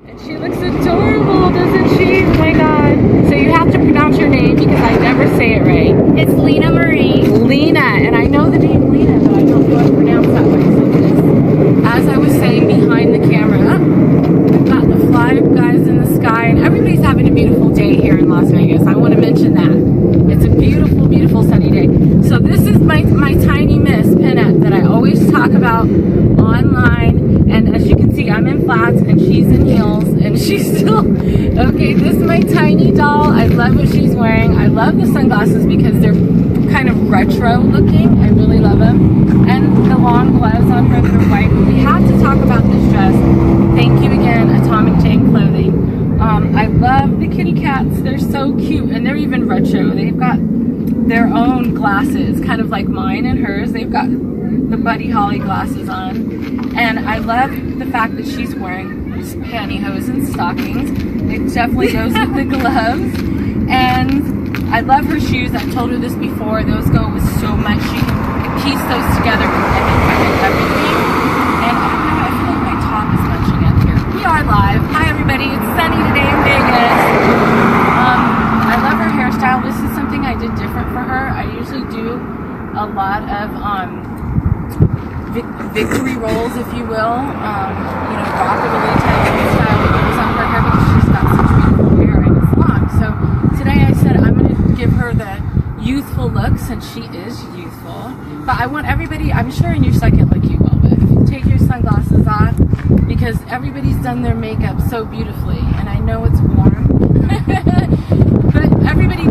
And she looks adorable, doesn't she? Oh my god. So you have to pronounce your name because I never say it right. It's Lynaa Marie. Lynaa, and I know the name Lynaa, but I don't know how to pronounce that way. So this, as I was saying behind the camera, we've got the fly guys in the sky, and everybody's having a beautiful day here in Las Vegas. I want to mention that. It's a beautiful, beautiful sunny day. So this is my tiny miss pinup that I always talk about online, and as you can see, I'm in flats and she's in heels, and she's still okay. This is my tiny doll. I love what she's wearing. I love the sunglasses because they're kind of retro looking. I really love them, and the long gloves on her that are white. We have to talk about this dress. Thank you again, Atomic Jane Clothing. I love the kitty cats. They're so cute, and they're even retro. They've got their own glasses, kind of like mine and hers. They've got the Buddy Holly glasses on, and I love the fact that she's wearing pantyhose and stockings. It definitely goes with the gloves, and I love her shoes. I've told her this before. Those go with so much. She can piece those together and everything. And I feel like my top is bunching up here. We are live. Hi everybody. It's sunny today in Vegas. I love her hairstyle. This is something I did different for her. I usually do a lot of victory rolls, if you will, you know, rockabilly type hairstyle that goes on her hair because she's got such beautiful hair and it's long. So today I said I'm going to give her the youthful look since she is youthful. But I want everybody, I'm sure in your second look you will, but if you take your sunglasses off, because everybody's done their makeup so beautifully, and I know it's warm, but everybody